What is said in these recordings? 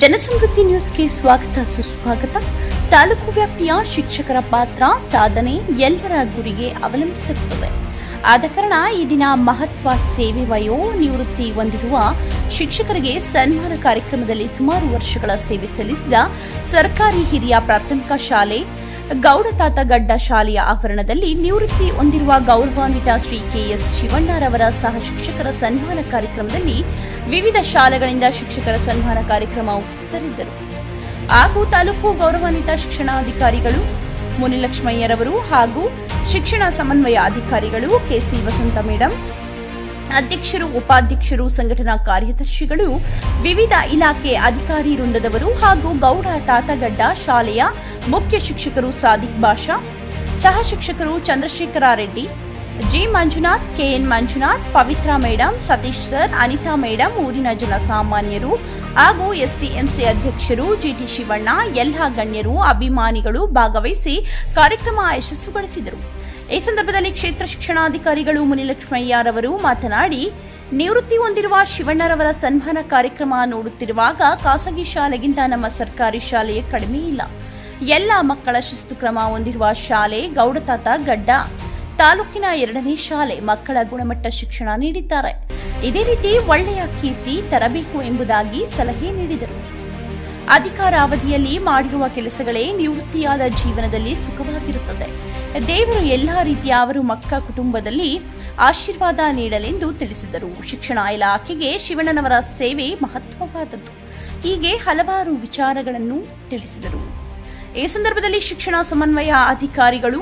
ಜನಸಮೃದ್ಧಿ ನ್ಯೂಸ್ಗೆ ಸ್ವಾಗತ ಸುಸ್ವಾಗತ. ತಾಲೂಕು ವ್ಯಾಪ್ತಿಯ ಶಿಕ್ಷಕರ ಪಾತ್ರ ಸಾಧನೆ ಎಲ್ಲರ ಗುರಿಗೆ ಅವಲಂಬಿಸಿರುತ್ತದೆ. ಆದ ಕಾರಣ ಈ ದಿನ ಮಹತ್ವ ಸೇವೆ ವಯೋ ನಿವೃತ್ತಿ ಹೊಂದಿರುವ ಶಿಕ್ಷಕರಿಗೆ ಸನ್ಮಾನ ಕಾರ್ಯಕ್ರಮದಲ್ಲಿ ಸುಮಾರು ವರ್ಷಗಳ ಸೇವೆ ಸಲ್ಲಿಸಿದ ಸರ್ಕಾರಿ ಹಿರಿಯ ಪ್ರಾಥಮಿಕ ಶಾಲೆ ಗೌಡತಾತಗಡ್ಡ ಶಾಲೆಯ ಆವರಣದಲ್ಲಿ ನಿವೃತ್ತಿ ಹೊಂದಿರುವ ಗೌರವಾನ್ವಿತ ಶ್ರೀ ಕೆಎಸ್ ಶಿವಣ್ಣರವರ ಸಹ ಶಿಕ್ಷಕರ ಸನ್ಮಾನ ಕಾರ್ಯಕ್ರಮದಲ್ಲಿ ವಿವಿಧ ಶಾಲೆಗಳಿಂದ ಶಿಕ್ಷಕರ ಸನ್ಮಾನ ಕಾರ್ಯಕ್ರಮ ಉಪಸ್ಥಿತರಿದ್ದರು. ಹಾಗೂ ತಾಲೂಕು ಗೌರವಾನ್ವಿತ ಶಿಕ್ಷಣಾಧಿಕಾರಿಗಳು ಮುನಿಲಕ್ಷ್ಮಯ್ಯರವರು ಹಾಗೂ ಶಿಕ್ಷಣ ಸಮನ್ವಯ ಅಧಿಕಾರಿಗಳು ಕೆಸಿ ವಸಂತ ಮೇಡಂ, ಅಧ್ಯಕ್ಷರು, ಉಪಾಧ್ಯಕ್ಷರು, ಸಂಘಟನಾ ಕಾರ್ಯದರ್ಶಿಗಳು, ವಿವಿಧ ಇಲಾಖೆ ಅಧಿಕಾರಿ ವೃಂದದವರು ಹಾಗೂ ಗೌಡ ತಾತಗಡ್ಡ ಶಾಲೆಯ ಮುಖ್ಯ ಶಿಕ್ಷಕರು ಸಾದಿಕ್ ಬಾಷಾ, ಸಹ ಶಿಕ್ಷಕರು Chandrashekhar Reddy, G Manjunath, KN Manjunath, Pavitra madam, Satish sir, Anita madam, ಊರಿನ ಜನಸಾಮಾನ್ಯರು ಹಾಗೂ ಎಸ್ಡಿಎಂಸಿ ಅಧ್ಯಕ್ಷರು ಜಿಟಿ ಶಿವಣ್ಣ ಎಲ್ಲ ಗಣ್ಯರು, ಅಭಿಮಾನಿಗಳು ಭಾಗವಹಿಸಿ ಕಾರ್ಯಕ್ರಮ ಯಶಸ್ವಿಗೊಳಿಸಿದರು. ಈ ಸಂದರ್ಭದಲ್ಲಿ ಕ್ಷೇತ್ರ ಶಿಕ್ಷಣಾಧಿಕಾರಿಗಳು ಮುನಿಲಕ್ಷ್ಮಯ್ಯರವರು ಮಾತನಾಡಿ, ನಿವೃತ್ತಿ ಹೊಂದಿರುವ ಶಿವಣ್ಣರವರ ಸನ್ಮಾನ ಕಾರ್ಯಕ್ರಮ ನೋಡುತ್ತಿರುವಾಗ ಖಾಸಗಿ ಶಾಲೆಗಿಂತ ನಮ್ಮ ಸರ್ಕಾರಿ ಶಾಲೆಯೇ ಕಡಿಮೆ ಇಲ್ಲ. ಎಲ್ಲ ಮಕ್ಕಳ ಶಿಸ್ತು ಕ್ರಮ ಹೊಂದಿರುವ ಶಾಲೆ ಗೌಡತಾತಗಡ್ಡ ತಾಲೂಕಿನ 2ನೇ ಶಾಲೆ. ಮಕ್ಕಳ ಗುಣಮಟ್ಟ ಶಿಕ್ಷಣ ನೀಡಿದ್ದಾರೆ. ಇದೇ ರೀತಿ ಒಳ್ಳೆಯ ಕೀರ್ತಿ ತರಬೇಕು ಎಂಬುದಾಗಿ ಸಲಹೆ ನೀಡಿದರು. ಅಧಿಕಾರ ಅವಧಿಯಲ್ಲಿ ಮಾಡಿರುವ ಕೆಲಸಗಳೇ ನಿವೃತ್ತಿಯಾದ ಜೀವನದಲ್ಲಿ ಸುಖವಾಗಿರುತ್ತದೆ. ದೇವರು ಎಲ್ಲಾ ರೀತಿಯ ಅವರು ಮಕ್ಕ ಕುಟುಂಬದಲ್ಲಿ ಆಶೀರ್ವಾದ ನೀಡಲೆಂದು ತಿಳಿಸಿದರು. ಶಿಕ್ಷಣ ಇಲಾಖೆಗೆ ಶಿವಣ್ಣನವರ ಸೇವೆ ಮಹತ್ವವಾದದ್ದು. ಹೀಗೆ ಹಲವಾರು ವಿಚಾರಗಳನ್ನು ತಿಳಿಸಿದರು. ಈ ಸಂದರ್ಭದಲ್ಲಿ ಶಿಕ್ಷಣ ಸಮನ್ವಯ ಅಧಿಕಾರಿಗಳು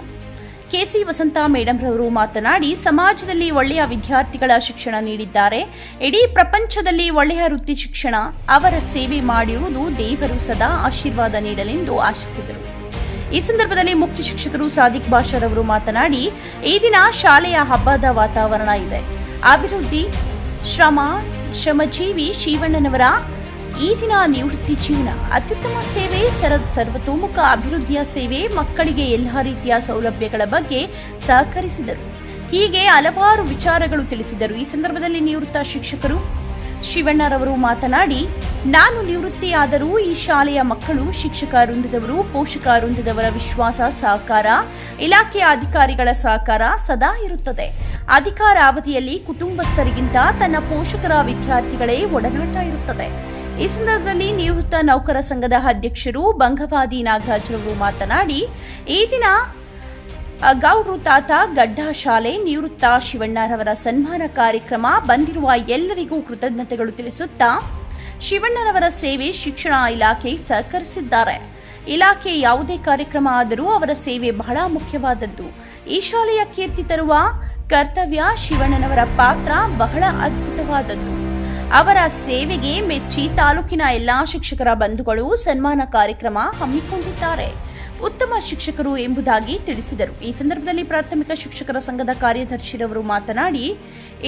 ಕೆಸಿ ವಸಂತ ಮೇಡಂರವರು ಮಾತನಾಡಿ, ಸಮಾಜದಲ್ಲಿ ಒಳ್ಳೆಯ ವಿದ್ಯಾರ್ಥಿಗಳ ಶಿಕ್ಷಣ ನೀಡಿದ್ದಾರೆ. ಇಡೀ ಪ್ರಪಂಚದಲ್ಲಿ ಒಳ್ಳೆಯ ವೃತ್ತಿ ಶಿಕ್ಷಣ ಅವರ ಸೇವೆ ಮಾಡಿರುವುದು ದೇವರು ಸದಾ ಆಶೀರ್ವಾದ ನೀಡಲೆಂದು ಆಶಿಸಿದರು. ಈ ಸಂದರ್ಭದಲ್ಲಿ ಮುಖ್ಯ ಶಿಕ್ಷಕರು ಸಾದಿಕ್ ಬಾಷಾರವರು ಮಾತನಾಡಿ, ಈ ದಿನ ಶಾಲೆಯ ಹಬ್ಬದ ವಾತಾವರಣ ಇದೆ. ಅಭಿವೃದ್ಧಿ ಶ್ರಮಜೀವಿ ಶಿವಣ್ಣನವರ ಈ ದಿನ ನಿವೃತ್ತಿ ಜೀವನ, ಅತ್ಯುತ್ತಮ ಸೇವೆ, ಸರ್ವತೋಮುಖ ಅಭಿವೃದ್ಧಿಯ ಸೇವೆ, ಮಕ್ಕಳಿಗೆ ಎಲ್ಲ ರೀತಿಯ ಸೌಲಭ್ಯಗಳ ಬಗ್ಗೆ ಸಹಕರಿಸಿದರು. ಹೀಗೆ ಹಲವಾರು ವಿಚಾರಗಳು ತಿಳಿಸಿದರು. ಈ ಸಂದರ್ಭದಲ್ಲಿ ನಿವೃತ್ತ ಶಿಕ್ಷಕರು ಶಿವಣ್ಣರವರು ಮಾತನಾಡಿ, ನಾನು ನಿವೃತ್ತಿಯಾದರೂ ಈ ಶಾಲೆಯ ಮಕ್ಕಳು, ಶಿಕ್ಷಕ ವೃಂದದವರು, ಪೋಷಕ ವೃಂದದವರ ವಿಶ್ವಾಸ, ಸಹಕಾರ, ಇಲಾಖೆಯ ಅಧಿಕಾರಿಗಳ ಸಹಕಾರ ಸದಾ ಇರುತ್ತದೆ. ಅಧಿಕಾರ ಅವಧಿಯಲ್ಲಿ ಕುಟುಂಬಸ್ಥರಿಗಿಂತ ತನ್ನ ಪೋಷಕರ ವಿದ್ಯಾರ್ಥಿಗಳೇ ಒಡನಾಟ ಇರುತ್ತದೆ. ಈ ಸಂದರ್ಭದಲ್ಲಿ ನಿವೃತ್ತ ನೌಕರ ಸಂಘದ ಅಧ್ಯಕ್ಷರು ಬಂಗವಾದಿ ನಾಗರಾಜ್ರವರು ಮಾತನಾಡಿ, ಈ ದಿನ ಗೌಡತಾತಗಡ್ಡ ಶಾಲೆ ನಿವೃತ್ತ ಶಿವಣ್ಣರವರ ಸನ್ಮಾನ ಕಾರ್ಯಕ್ರಮ ಬಂದಿರುವ ಎಲ್ಲರಿಗೂ ಕೃತಜ್ಞತೆಗಳು ತಿಳಿಸುತ್ತಾ, ಶಿವಣ್ಣರವರ ಸೇವೆ ಶಿಕ್ಷಣ ಇಲಾಖೆ ಸಹಕರಿಸಿದ್ದಾರೆ. ಇಲಾಖೆ ಯಾವುದೇ ಕಾರ್ಯಕ್ರಮ ಆದರೂ ಅವರ ಸೇವೆ ಬಹಳ ಮುಖ್ಯವಾದದ್ದು. ಈ ಶಾಲೆಯ ಕೀರ್ತಿ ತರುವ ಕರ್ತವ್ಯ ಶಿವಣ್ಣನವರ ಪಾತ್ರ ಬಹಳ ಅದ್ಭುತವಾದದ್ದು. ಅವರ ಸೇವೆಗೆ ಮೆಚ್ಚಿ ತಾಲೂಕಿನ ಎಲ್ಲಾ ಶಿಕ್ಷಕರ ಬಂಧುಗಳು ಸನ್ಮಾನ ಕಾರ್ಯಕ್ರಮ ಹಮ್ಮಿಕೊಂಡಿದ್ದಾರೆ. ಉತ್ತಮ ಶಿಕ್ಷಕರು ಎಂಬುದಾಗಿ ತಿಳಿಸಿದರು. ಈ ಸಂದರ್ಭದಲ್ಲಿ ಪ್ರಾಥಮಿಕ ಶಿಕ್ಷಕರ ಸಂಘದ ಕಾರ್ಯದರ್ಶಿರವರು ಮಾತನಾಡಿ,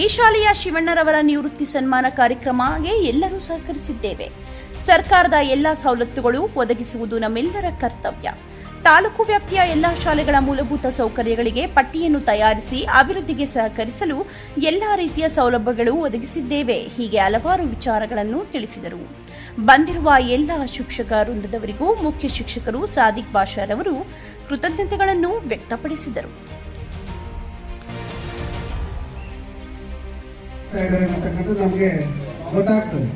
ಈ ಶಾಲೆಯ ಶಿವಣ್ಣರವರ ನಿವೃತ್ತಿ ಸನ್ಮಾನ ಕಾರ್ಯಕ್ರಮಕ್ಕೆ ಎಲ್ಲರೂ ಸಹಕರಿಸಿದ್ದೇವೆ. ಸರ್ಕಾರದ ಎಲ್ಲಾ ಸವಲತ್ತುಗಳು ಒದಗಿಸುವುದು ನಮ್ಮೆಲ್ಲರ ಕರ್ತವ್ಯ. ತಾಲೂಕು ವ್ಯಾಪ್ತಿಯ ಎಲ್ಲಾ ಶಾಲೆಗಳ ಮೂಲಭೂತ ಸೌಕರ್ಯಗಳಿಗೆ ಪಟ್ಟಿಯನ್ನು ತಯಾರಿಸಿ ಅಭಿವೃದ್ಧಿಗೆ ಸಹಕರಿಸಲು ಎಲ್ಲಾ ರೀತಿಯ ಸೌಲಭ್ಯಗಳು ಒದಗಿಸಿದ್ದೇವೆ. ಹೀಗೆ ಹಲವಾರು ವಿಚಾರಗಳನ್ನು ತಿಳಿಸಿದರು. ಬಂದಿರುವ ಎಲ್ಲ ಶಿಕ್ಷಕ ವೃಂದದವರಿಗೂ ಮುಖ್ಯ ಶಿಕ್ಷಕರು ಸಾದಿಕ್ ಬಾಷಾರವರು ಕೃತಜ್ಞತೆಗಳನ್ನು ವ್ಯಕ್ತಪಡಿಸಿದರು. ನಮಗೆ ಗೊತ್ತಾಗ್ತದೆ.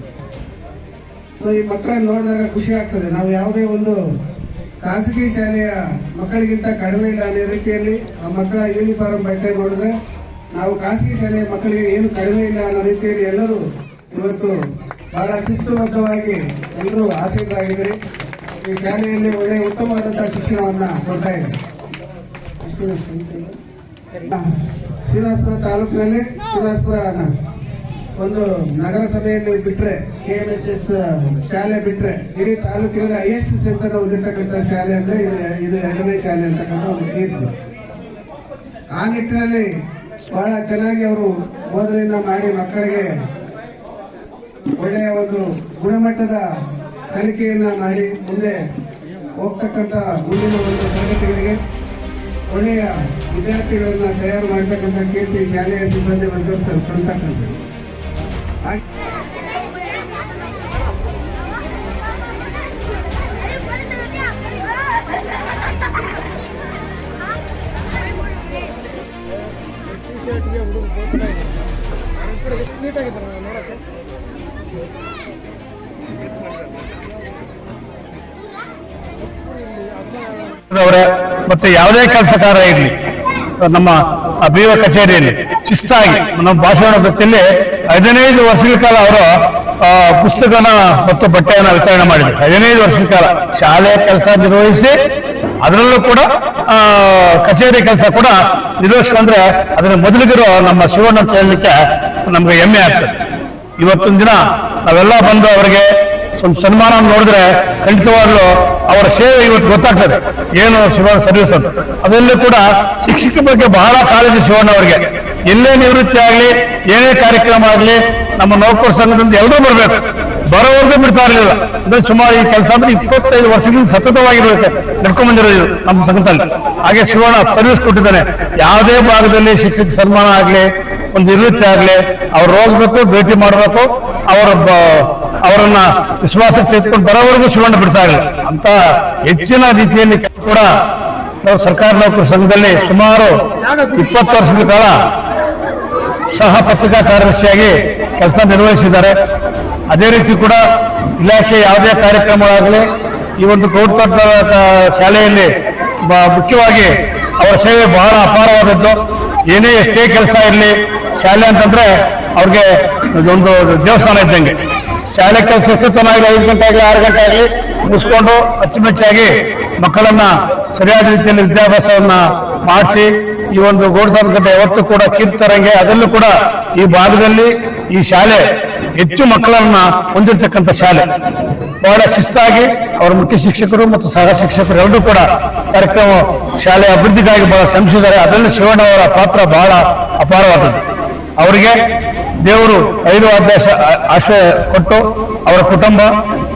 ಸೊ ಈ ಮಕ್ಕಳನ್ನು ನೋಡಿದಾಗ ಖುಷಿ ಆಗ್ತದೆ. ನಾವು ಯಾವುದೇ ಒಂದು ಖಾಸಗಿ ಶಾಲೆಯ ಮಕ್ಕಳಿಗಿಂತ ಕಡಿಮೆ ಇಲ್ಲ ಅನ್ನೋ ರೀತಿಯಲ್ಲಿ ಆ ಮಕ್ಕಳ ಯೂನಿಫಾರ್ಮ್ ಬಟ್ಟೆ ನೋಡಿದ್ರೆ ನಾವು ಖಾಸಗಿ ಶಾಲೆಯ ಮಕ್ಕಳಿಗೆ ಏನು ಕಡಿಮೆ ಇಲ್ಲ ಅನ್ನೋ ರೀತಿಯಲ್ಲಿ ಎಲ್ಲರೂ ಇವತ್ತು ಬಹಳ ಶಿಸ್ತುಬದ್ಧವಾಗಿ ಎಲ್ಲರೂ ಆಸಕ್ತರಾಗಿದ್ದಾರೆ. ಈ ಶಾಲೆಯಲ್ಲಿ ಒಳ್ಳೆಯ ಉತ್ತಮವಾದಂತಹ ಶಿಕ್ಷಣವನ್ನ ಕೊಡ್ತಾ ಇದ್ದಾರೆ. ಶ್ರೀನಿವಾಸಪುರ ತಾಲೂಕಿನಲ್ಲಿ ಶ್ರೀನಿವಾಸಪುರ ಒಂದು ನಗರಸಭೆಯಲ್ಲಿ ಬಿಟ್ರೆ KMHS ಶಾಲೆ ಬಿಟ್ರೆ ಇಡೀ ತಾಲೂಕಿನಲ್ಲಿ ಹೈಯೆಸ್ಟ್ ಸ್ಟ್ರೆಂತ್ ಅನ್ನು ಹೊಂದಿರತಕ್ಕಂಥ ಶಾಲೆ ಅಂದ್ರೆ ಇದು 2ನೇ ಶಾಲೆ ಅಂತಕ್ಕಂಥ ಒಂದು ಕೀರ್ತಿ. ಆ ನಿಟ್ಟಿನಲ್ಲಿ ಬಹಳ ಚೆನ್ನಾಗಿ ಅವರು ಬೋಧನೆಯನ್ನ ಮಾಡಿ ಮಕ್ಕಳಿಗೆ ಒಳ್ಳೆಯ ಒಂದು ಗುಣಮಟ್ಟದ ಕಲಿಕೆಯನ್ನ ಮಾಡಿ ಮುಂದೆ ಹೋಗ್ತಕ್ಕಂಥ ಮುಂದಿನ ಒಂದು ತರಗತಿಗಳಿಗೆ ಒಳ್ಳೆಯ ವಿದ್ಯಾರ್ಥಿಗಳನ್ನ ತಯಾರು ಮಾಡತಕ್ಕಂಥ ಕೀರ್ತಿ ಶಾಲೆಯ ಸಿಬ್ಬಂದಿ ವರ್ಗ ಸಂತಕ್ಕಂಥದ್ದು. ಶರ್ಟ್ಗೆ ಹುಡುಗ ಬೋತ್ನ ಇದೆ ಕೂಡ ಎಷ್ಟು ನೀಟಾಗಿದ್ದಾರೆ ನಾವು ನೋಡೋಕ್ಕೆ. ಮತ್ತೆ ಯಾವುದೇ ಕೆಲಸಕಾರ ಇರಲಿ ನಮ್ಮ BO ಕಚೇರಿಯಲ್ಲಿ ಶಿಸ್ತಾಗಿ ನಮ್ಮ ಭಾಷಣ ವೃತ್ತಿಯಲ್ಲಿ 15 ವರ್ಷಗಳ ಕಾಲ ಅವರು ಪುಸ್ತಕನ ಮತ್ತು ಬಟ್ಟೆಯನ್ನು ವಿತರಣೆ ಮಾಡಿದ್ರು. 15 ವರ್ಷಗಳ ಕಾಲ ಶಾಲೆ ಕೆಲಸ ನಿರ್ವಹಿಸಿ ಅದರಲ್ಲೂ ಕೂಡ ಕಚೇರಿ ಕೆಲಸ ಕೂಡ ನಿರ್ವಹಿಸ್ಕೊಂಡ್ರೆ ಅದರ ಮೊದಲಿಗಿರೋ ನಮ್ಮ ಶಿವಣ್ಣ ಅಂತ ಹೇಳಲಿಕ್ಕೆ ನಮ್ಗೆ ಹೆಮ್ಮೆ ಆಗ್ತದೆ. ಇವತ್ತೊಂದು ದಿನ ನಾವೆಲ್ಲ ಬಂದು ಅವರಿಗೆ ಒಂದು ಸನ್ಮಾನ ನೋಡಿದ್ರೆ ಖಂಡಿತವಾಗ್ಲೂ ಅವರ ಸೇವೆ ಇವತ್ತು ಗೊತ್ತಾಗ್ತದೆ ಏನು ಶಿವಣ್ಣ ಸರ್ವಿಸ್ ಅಂತ. ಅದರಲ್ಲೂ ಕೂಡ ಶಿಕ್ಷಕರ ಬಗ್ಗೆ ಬಹಳ ಕಾಳಜಿ ಶಿವಣ್ಣ ಅವರಿಗೆ. ಎಲ್ಲೇ ನಿವೃತ್ತಿ ಆಗಲಿ ಏನೇ ಕಾರ್ಯಕ್ರಮ ಆಗಲಿ ನಮ್ಮ ನೌಕರ ಸಂಘದಿಂದ ಎಲ್ಲರೂ ಬರಬೇಕು, ಬರೋವರೆಗೂ ಬಿಡ್ತಾ ಇರಲಿಲ್ಲ. ಅಂದ್ರೆ ಸುಮಾರು ಈ ಕೆಲಸ ಅಂದ್ರೆ 25 ವರ್ಷದಿಂದ ಸತತವಾಗಿರ್ಬೇಕು ನಡ್ಕೊಂಡ್ ಬಂದಿರೋದು ನಮ್ಮ ಸಂಘದಲ್ಲಿ. ಹಾಗೆ ಶಿವಣ್ಣ ಸರ್ವಿಸ್ ಕೊಟ್ಟಿದ್ದಾನೆ. ಯಾವುದೇ ಭಾಗದಲ್ಲಿ ಶಿಕ್ಷಕ ಸನ್ಮಾನ ಆಗಲಿ ಒಂದು ನಿವೃತ್ತಿ ಆಗಲಿ ಅವ್ರು ಹೋಗ್ಬೇಕು, ಭೇಟಿ ಮಾಡಬೇಕು, ಅವರನ್ನ ವಿಶ್ವಾಸಕ್ಕೆ ತೆಗೆದುಕೊಂಡು ಬರೋವರೆಗೂ ಶಿವಣ್ಣ ಬಿಡ್ತಾ ಇರಲಿಲ್ಲ. ಅಂತ ಹೆಚ್ಚಿನ ರೀತಿಯಲ್ಲಿ ಕೂಡ ನಾವು ಸರ್ಕಾರಿ ನೌಕರ ಸಂಘದಲ್ಲಿ ಸುಮಾರು 20 ವರ್ಷದ ಕಾಲ ಸಹ ಪತ್ರಿಕಾ ಕಾರ್ಯದರ್ಶಿಯಾಗಿ ಕೆಲಸ ನಿರ್ವಹಿಸಿದ್ದಾರೆ. ಅದೇ ರೀತಿ ಕೂಡ ಇಲಾಖೆ ಯಾವುದೇ ಕಾರ್ಯಕ್ರಮಗಳಾಗಲಿ ಈ ಒಂದು ಗೌಡ್ತೋಟ ಶಾಲೆಯಲ್ಲಿ ಮುಖ್ಯವಾಗಿ ಅವರ ಸೇವೆ ಬಹಳ ಅಪಾರವಾದದ್ದು. ಏನೇ ಎಷ್ಟೇ ಕೆಲಸ ಇರಲಿ ಶಾಲೆ ಅಂತಂದ್ರೆ ಅವ್ರಿಗೆ ಒಂದು ದೇವಸ್ಥಾನ ಇದ್ದಂಗೆ. ಶಾಲೆ ಕೆಲಸ ಎಷ್ಟು ಚೆನ್ನಾಗಿ 5 ಗಂಟೆ ಆಗಲಿ 6 ಗಂಟೆ ಆಗಲಿ ಮುಗಿಸ್ಕೊಂಡು ಅಚ್ಚುಮೆಚ್ಚಾಗಿ ಮಕ್ಕಳನ್ನ ಸರಿಯಾದ ರೀತಿಯಲ್ಲಿ ವಿದ್ಯಾಭ್ಯಾಸವನ್ನ ಮಾಡಿಸಿ ಈ ಒಂದು ಗೌಡ್ತೋಟ ಗಂಟೆ ಯಾವತ್ತೂ ಕೂಡ ಕೀರ್ತರಂಗೆ. ಅದರಲ್ಲೂ ಕೂಡ ಈ ಭಾಗದಲ್ಲಿ ಈ ಶಾಲೆ ಹೆಚ್ಚು ಮಕ್ಕಳನ್ನ ಹೊಂದಿರತಕ್ಕಂಥ ಶಾಲೆ. ಬಹಳ ಶಿಸ್ತಾಗಿ ಅವರ ಮುಖ್ಯ ಶಿಕ್ಷಕರು ಮತ್ತು ಸಹ ಶಿಕ್ಷಕರು ಎರಡೂ ಕೂಡ ಕಾರ್ಯಕ್ರಮ ಶಾಲೆಯ ಅಭಿವೃದ್ಧಿಗಾಗಿ ಬಹಳ ಶ್ರಮಿಸಿದ್ದಾರೆ. ಅದರಲ್ಲಿ ಶಿವಣ್ಣ ಅವರ ಪಾತ್ರ ಬಹಳ ಅಪಾರವಾದದ್ದು. ಅವರಿಗೆ ದೇವರು 5 ಆಶ್ರಯ ಕೊಟ್ಟು ಅವರ ಕುಟುಂಬ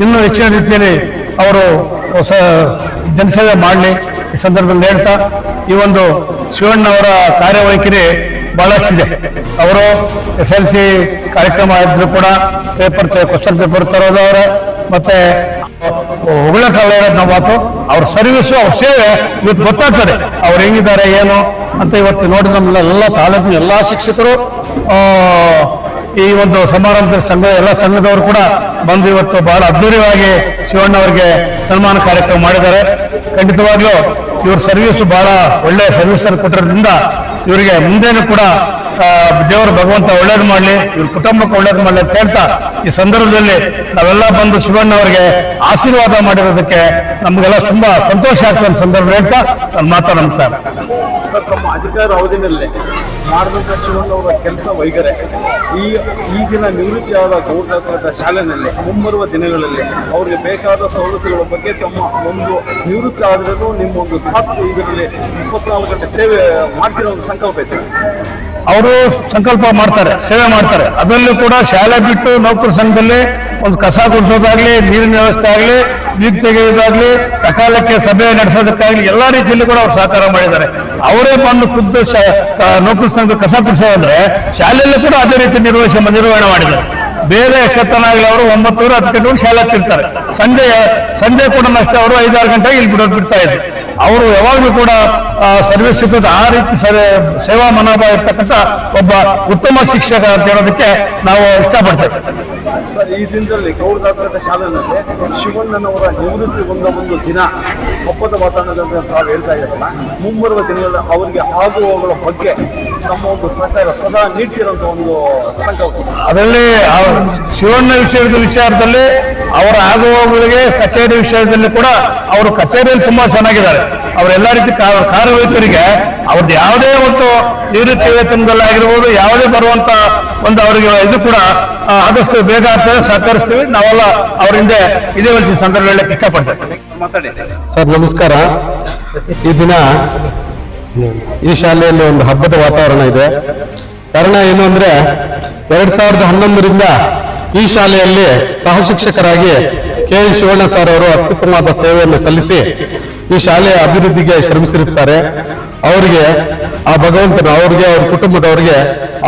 ಇನ್ನೂ ಹೆಚ್ಚಿನ ರೀತಿಯಲ್ಲಿ ಅವರು ಹೊಸ ಜನಸೇವೆ ಮಾಡಲಿ ಈ ಸಂದರ್ಭದಲ್ಲಿ ಹೇಳ್ತಾ, ಈ ಒಂದು ಶಿವಣ್ಣ ಅವರ ಕಾರ್ಯವೈಖರಿ ಬಹಳಷ್ಟಿದೆ. ಅವರು SLC ಕಾರ್ಯಕ್ರಮ ಇದ್ರು ಕೂಡ ಕ್ವಶನ್ ಪೇಪರ್ ತರೋದು ಅವರ ಮತ್ತೆ ಹೊಗಳಕ್ಕಾಗಲ್ಲ ಇರೋದು ನಾವು ಮಾತು. ಅವ್ರ ಸರ್ವಿಸು ಅವ್ರ ಸೇವೆ ಇವತ್ತು ಗೊತ್ತಾಗ್ತದೆ ಅವ್ರು ಹೆಂಗಿದ್ದಾರೆ ಏನು ಅಂತ. ಇವತ್ತು ನೋಡಿ ನಮ್ಮೆಲ್ಲ ತಾಲೂಕಿನ ಎಲ್ಲ ಶಿಕ್ಷಕರು ಈ ಒಂದು ಸಮಾರಂಭದ ಎಲ್ಲ ಸಂಘದವರು ಕೂಡ ಬಂದು ಇವತ್ತು ಬಹಳ ಅದ್ಧೂರಿಯಾಗಿ ಶಿವಣ್ಣ ಅವರಿಗೆ ಸನ್ಮಾನ ಕಾರ್ಯಕ್ರಮ ಮಾಡಿದ್ದಾರೆ. ಖಂಡಿತವಾಗ್ಲೂ ಇವ್ರ ಸರ್ವಿಸ್ ಬಹಳ ಒಳ್ಳೆ ಸರ್ವಿಸ್ ಅನ್ನು ಕೊಟ್ಟಿರೋದ್ರಿಂದ ಇವರಿಗೆ ಮುಂದೇನು ಕೂಡ ದೇವರು ಭಗವಂತ ಒಳ್ಳೇದು ಮಾಡಲಿ, ಇವ್ರ ಕುಟುಂಬಕ್ಕೆ ಒಳ್ಳೇದು ಮಾಡಲಿ ಅಂತ ಹೇಳ್ತಾ ಈ ಸಂದರ್ಭದಲ್ಲಿ ನಾವೆಲ್ಲ ಬಂದು ಶಿವಣ್ಣ ಅವರಿಗೆ ಆಶೀರ್ವಾದ ಮಾಡಿರೋದಕ್ಕೆ ನಮಗೆಲ್ಲ ತುಂಬಾ ಸಂತೋಷ ಆಗ್ತದೆ ಅಂತ ಸಂದರ್ಭ ಹೇಳ್ತಾ ನಾನು ಮಾತಾಡ್ತಾರೆ. ಸರ್, ತಮ್ಮ ಅಧಿಕಾರ ಅವಧಿನಲ್ಲಿ ಮಾಡಿದಂಥ ಶಿವಣ್ಣ ಅವರ ಕೆಲಸ ವೈಖರಿ ಈಗಿನ ನಿವೃತ್ತಿಯಾದ ಗೌಡ್ತೋಟ ಶಾಲೆಯಲ್ಲಿ ಮುಂಬರುವ ದಿನಗಳಲ್ಲಿ ಅವರಿಗೆ ಬೇಕಾದ ಸವಲತ್ತುಗಳ ಬಗ್ಗೆ ತಮ್ಮ ಒಂದು ನಿವೃತ್ತಿ ಆದ್ರೂ ನಿಮ್ಮ ಒಂದು ಇದರಲ್ಲಿ 24 ಗಂಟೆ ಸೇವೆ ಮಾಡ್ತಿರೋ ಒಂದು ಸಂಕಲ್ಪ ಇದೆ. ಅವರು ಸಂಕಲ್ಪ ಮಾಡ್ತಾರೆ, ಸೇವೆ ಮಾಡ್ತಾರೆ. ಅದರಲ್ಲೂ ಕೂಡ ಶಾಲೆ ಬಿಟ್ಟು ನೌಕರ ಸಂಘದಲ್ಲಿ ಒಂದು ಕಸ ಗುಡಿಸೋದಾಗ್ಲಿ, ನೀರಿನ ವ್ಯವಸ್ಥೆ ಆಗಲಿ, ನೀರು ತೆಗೆಯೋದಾಗ್ಲಿ, ಸಕಾಲಕ್ಕೆ ಸಭೆ ನಡೆಸೋದಕ್ಕಾಗ್ಲಿ ಎಲ್ಲ ರೀತಿಯಲ್ಲಿ ಕೂಡ ಅವ್ರು ಸಹಕಾರ ಮಾಡಿದ್ದಾರೆ. ಅವರೇ ಬಂದು ಖುದ್ದು ನೌಕರ ಸಂಘದ ಕಸ ಗುಡಿಸೋದಂದ್ರೆ ಶಾಲೆಯಲ್ಲೂ ಕೂಡ ಅದೇ ರೀತಿ ನಿರ್ವಹಣೆ ಮಾಡಿದ್ದಾರೆ. ಬೇರೆ ಎಷ್ಟೊತ್ತನಾಗಲಿ ಅವರು 9 10 ಗಂಟೆಗೆ ಶಾಲೆ ಹತ್ತಿರ್ತಾರೆ. ಸಂಜೆ ಕೂಡ ಅಷ್ಟೇ ಅವರು 5-6 ಗಂಟೆಗೆ ಇಲ್ಲಿ ಬಿಡ್ತಾ ಇದ್ರು. ಅವರು ಯಾವಾಗಲೂ ಕೂಡ ಸರ್ವಿಸ್ ಸಿಗ್ತದೆ. ಆ ರೀತಿ ಸೇವಾ ಮನೋಭಾವ ಇರ್ತಕ್ಕಂಥ ಒಬ್ಬ ಉತ್ತಮ ಶಿಕ್ಷಕ ಅಂತ ಹೇಳೋದಕ್ಕೆ ನಾವು ಇಷ್ಟಪಡ್ತೇವೆ. ಸರ್, ಈ ದಿನದಲ್ಲಿ ಗೌಡ್ತೋಟ ಶಾಲೆಯಲ್ಲಿ ಶಿವಣ್ಣನವರ ನಿವೃತ್ತಿ ಒಂದು ದಿನ ಹಬ್ಬದ ವಾತಾವರಣದಂತೆ ತಾವು ಹೇಳ್ತಾ ಇದ್ದಾರಲ್ಲ, ಮುಂಬರುವ ದಿನಗಳಲ್ಲಿ ಅವರಿಗೆ ಆಗುವವುಗಳ ಬಗ್ಗೆ ನಮ್ಮ ಒಂದು ಸಹಕಾರ ಸದಾ ನೀಡ್ತಿರೋಂಥ ಒಂದು ಸಂಕಲ್ಪ. ಅದರಲ್ಲಿ ಶಿವಣ್ಣ ವಿಚಾರದಲ್ಲಿ ಅವರ ಆಗುವವುಗಳಿಗೆ ಕಚೇರಿ ವಿಷಯದಲ್ಲಿ ಕೂಡ ಅವರು ಕಚೇರಿಯಲ್ಲಿ ತುಂಬಾ ಚೆನ್ನಾಗಿದ್ದಾರೆ. ಅವರೆಲ್ಲ ರೀತಿ ಕಾರ್ಯವೈಖರಿಗೆ ಅವ್ರದ್ದು ಯಾವುದೇ ಒಂದು ನಿವೃತ್ತಿ ವೇತನದಲ್ಲಾಗಿರ್ಬೋದು ಯಾವುದೇ ಬರುವಂತ ಒಂದು ಅವರಿಗೆ ಇದು ಕೂಡ ಆದಷ್ಟು ಬೇಗ ಆಗ್ತದೆ, ಸಹಕರಿಸ್ತೀವಿ. ನಾವೆಲ್ಲ ಅವರಿಂದ ಇದೇ ಒಂದು ಸಂದರ್ಭ ಹೇಳಕ್ಕೆ ಇಷ್ಟಪಡ್ತೇವೆ. ಮಾತಾಡಿ ಸರ್, ನಮಸ್ಕಾರ. ಈ ದಿನ ಈ ಶಾಲೆಯಲ್ಲಿ ಒಂದು ಹಬ್ಬದ ವಾತಾವರಣ ಇದೆ. ಕಾರಣ ಏನು ಅಂದ್ರೆ 2011ರಿಂದ ಈ ಶಾಲೆಯಲ್ಲಿ ಸಹ ಶಿಕ್ಷಕರಾಗಿ KL ಶಿವಣ್ಣ ಸರ್ ಅವರು ಅತ್ಯುತ್ತಮವಾದ ಸೇವೆಯನ್ನು ಸಲ್ಲಿಸಿ ಈ ಶಾಲೆಯ ಅಭಿವೃದ್ಧಿಗೆ ಶ್ರಮಿಸಿರುತ್ತಾರೆ. ಅವರಿಗೆ ಆ ಭಗವಂತನ ಅವ್ರ ಕುಟುಂಬದವರಿಗೆ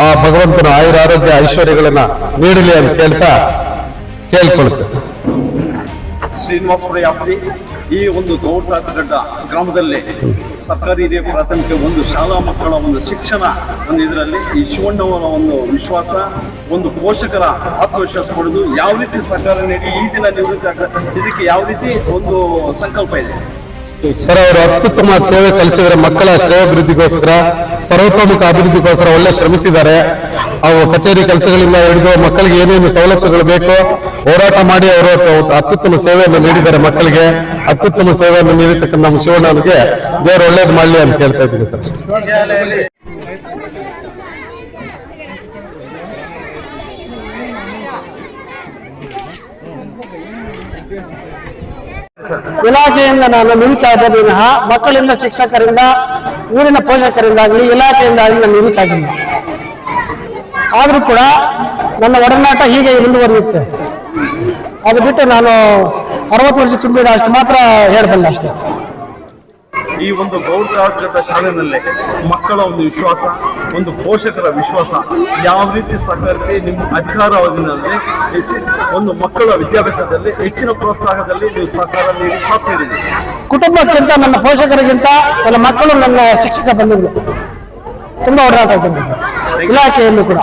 ಆ ಭಗವಂತನ ಆಯುರಾರೋಗ್ಯ ಐಶ್ವರ್ಯಗಳನ್ನ ನೀಡಲಿ ಅಂತ ಕೇಳ್ತಾ ಕೇಳ್ಕೊಳ್ತೇವೆ. ಶ್ರೀನಿವಾಸ ಈ ಒಂದು ಗೌಡ್ತಾತಗಡ್ಡ ಗ್ರಾಮದಲ್ಲಿ ಸರ್ಕಾರಿ ಹಿರಿಯ ಪ್ರಾಥಮಿಕ ಒಂದು ಶಾಲಾ ಮಕ್ಕಳ ಒಂದು ಶಿಕ್ಷಣ ಒಂದು ಇದರಲ್ಲಿ ಈ ಶಿವಣ್ಣವರ ಒಂದು ವಿಶ್ವಾಸ, ಒಂದು ಪೋಷಕರ ಆತ್ಮವಿಶ್ವಾಸ ಪಡೆದು ಯಾವ ರೀತಿ ಸರ್ಕಾರ ನೀಡಿ ಈ ದಿನ ನಿವೃತ್ತಿ ಆಗ್ತದೆ, ಇದಕ್ಕೆ ಯಾವ ರೀತಿ ಒಂದು ಸಂಕಲ್ಪ ಇದೆ ಸರ್? ಅವರು ಅತ್ಯುತ್ತಮ ಸೇವೆ ಸಲ್ಲಿಸಿದರೆ ಮಕ್ಕಳ ಶ್ರೇಯೋಭಿವೃದ್ಧಿಗೋಸ್ಕರ, ಸರ್ವತೋಮುಖ ಅಭಿವೃದ್ಧಿಗೋಸ್ಕರ ಒಳ್ಳೆ ಶ್ರಮಿಸಿದ್ದಾರೆ. ಅವು ಕಚೇರಿ ಕೆಲಸಗಳಿಂದ ಹಿಡಿದು ಮಕ್ಕಳಿಗೆ ಏನೇನು ಸವಲತ್ತುಗಳು ಬೇಕೋ ಹೋರಾಟ ಮಾಡಿ ಅವರು ಅತ್ಯುತ್ತಮ ಸೇವೆಯನ್ನು ನೀಡಿದ್ದಾರೆ. ಮಕ್ಕಳಿಗೆ ಅತ್ಯುತ್ತಮ ಸೇವೆಯನ್ನು ನೀಡಿರ್ತಕ್ಕಂಥ ನಮ್ಮ ಶಿವಣ್ಣನಿಗೆ ದೇವರು ಒಳ್ಳೇದು ಮಾಡಲಿ ಅಂತ ಹೇಳ್ತಾ ಇದ್ದೀನಿ ಸರ್. ಇಲಾಖೆಯಿಂದ ನಾನು ನಿವೃತ್ತಿ ಆದ ವಿನಃ ಮಕ್ಕಳಿಂದ, ಶಿಕ್ಷಕರಿಂದ, ಊರಿನ ಪೋಷಕರಿಂದಾಗಲಿ ಇಲಾಖೆಯಿಂದ ಆಗಲಿ ನಾನು ನಿವೃತ್ತಿ ಆಗಿಲ್ಲ. ಆದರೂ ಕೂಡ ನನ್ನ ಒಡನಾಟ ಹೀಗೆ ಮುಂದುವರಿಯುತ್ತೆ. ಅದು ಬಿಟ್ಟು ನಾನು 60 ವರ್ಷ ತುಂಬಿದ ಅಷ್ಟು ಮಾತ್ರ ಹೇಳಬಲ್ಲ ಅಷ್ಟೇ. ಈ ಒಂದು ಗೌಡ್ತಾತಗಡ್ಡ ಶಾಲೆಯಲ್ಲಿ ಮಕ್ಕಳ ಒಂದು ವಿಶ್ವಾಸ, ಒಂದು ಪೋಷಕರ ವಿಶ್ವಾಸ ಯಾವ ರೀತಿ ಸಹಕರಿಸಿ ನಿಮ್ಮ ಅಧಿಕಾರಾವಧಿನಲ್ಲಿ ಒಂದು ಮಕ್ಕಳ ವಿದ್ಯಾಭ್ಯಾಸದಲ್ಲಿ ಹೆಚ್ಚಿನ ಪ್ರೋತ್ಸಾಹದಲ್ಲಿ ನೀವು ಸಹಕಾರ ನೀಡಿ ಸಾಥ್ ನೀಡಿದ್ದೀರಿ. ಕುಟುಂಬಕ್ಕಿಂತ ನನ್ನ ಪೋಷಕರಿಗಿಂತ ನನ್ನ ಮಕ್ಕಳು, ನನ್ನ ಶಿಕ್ಷಕ ಬಂದಿದ್ರು ತುಂಬಾ ಓಡಾಟ ಇದ್ದಂತೆ ಇಲಾಖೆಯಲ್ಲೂ ಕೂಡ.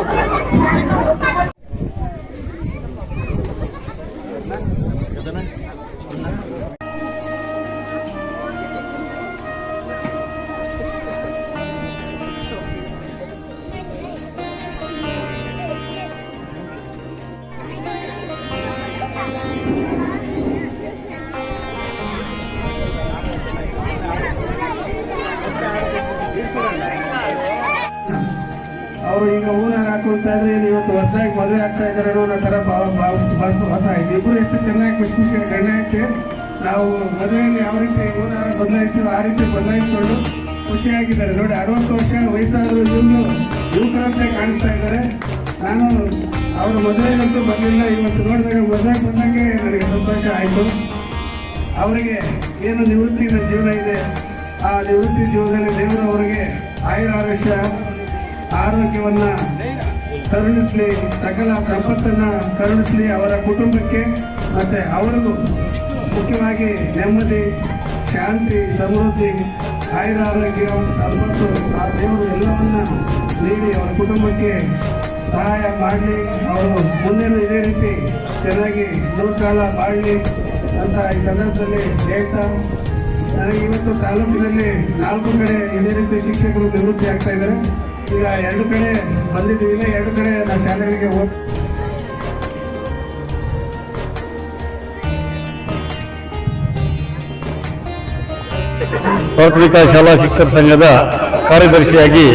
ಅವರು ಈಗ ಹೂನಾರ ಹಾಕೊಳ್ತಾ ಇದ್ರೆ ಇವತ್ತು ಹೊಸದಾಗಿ ಮದುವೆ ಆಗ್ತಾ ಇದ್ದಾರೆ ಅನ್ನೋ ತರ ಭಾಸ ಆಯ್ತು. ಇಬ್ಬರು ಎಷ್ಟು ಚೆನ್ನಾಗಿ ಖುಷಿ ಖುಷಿಯಾಗಿ ಗಂಡ ಇಟ್ಟು ನಾವು ಮದುವೆಯಲ್ಲಿ ಯಾವ ರೀತಿ ಹೂನಾರ ಬದಲಾಯಿಸ್ತೀವಿ ಆ ರೀತಿ ಬದಲಾಯಿಸ್ಕೊಂಡು ಖುಷಿಯಾಗಿದ್ದಾರೆ. ನೋಡಿ, 60 ವರ್ಷ ವಯಸ್ಸಾದರೂ ಇನ್ನೂ ಯುವಕರಂತೆ ಕಾಣಿಸ್ತಾ ಇದ್ದಾರೆ. ನಾನು ಅವ್ರ ಮದುವೆಗಂತೂ ಬರಲಿಲ್ಲ, ಇವತ್ತು ನೋಡಿದಾಗ ಮದುವೆಗೆ ಬಂದಂಗೆ ನನಗೆ ಸಂತೋಷ ಆಯಿತು. ಅವರಿಗೆ ಏನು ನಿವೃತ್ತಿಯ ಜೀವನ ಇದೆ, ಆ ನಿವೃತ್ತಿ ಜೀವನದಲ್ಲಿ ದೇವರು ಅವರಿಗೆ ಆಯುರಾರೋಗ್ಯ ಆರೋಗ್ಯವನ್ನ ಕರುಣಿಸಲಿ, ಸಕಲ ಸಂಪತ್ತನ್ನ ಕರುಣಿಸಲಿ ಅವರ ಕುಟುಂಬಕ್ಕೆ, ಮತ್ತೆ ಅವರಿಗೂ ಮುಖ್ಯವಾಗಿ ನೆಮ್ಮದಿ, ಶಾಂತಿ, ಸಮೃದ್ಧಿ, ಆಯುರಾರೋಗ್ಯ, ಸಂಪತ್ತು ಆ ದೇವರು ಎಲ್ಲವನ್ನ ನೀಡಿ ಅವರ ಕುಟುಂಬಕ್ಕೆ ಸಹಾಯ ಮಾಡಲಿ. ಅವರು ಮುಂದೆನೂ ಇದೇ ರೀತಿ ಚೆನ್ನಾಗಿ ನೂರ್ಕಾಲ ಬಾಳಲಿ ಅಂತ ಈ ಸಂದರ್ಭದಲ್ಲಿ ಹೇಳ್ತಾ, ನನಗೆ ಇವತ್ತು ತಾಲೂಕಿನಲ್ಲಿ 4 ಕಡೆ ಇದೇ ರೀತಿ ಶಿಕ್ಷಕರು ನಿವೃತ್ತಿ ಆಗ್ತಾ ಇದ್ದಾರೆ. ಈಗ 2 ಕಡೆ ಬಂದಿದ್ದೀವಿ, ಇಲ್ಲ 2 ಕಡೆ ನಾವು ಶಾಲೆಗಳಿಗೆ ಹೋಗಿ ಪ್ರಾಥಮಿಕ ಶಾಲಾ ಶಿಕ್ಷಕ ಸಂಘದ ಕಾರ್ಯದರ್ಶಿಯಾಗಿ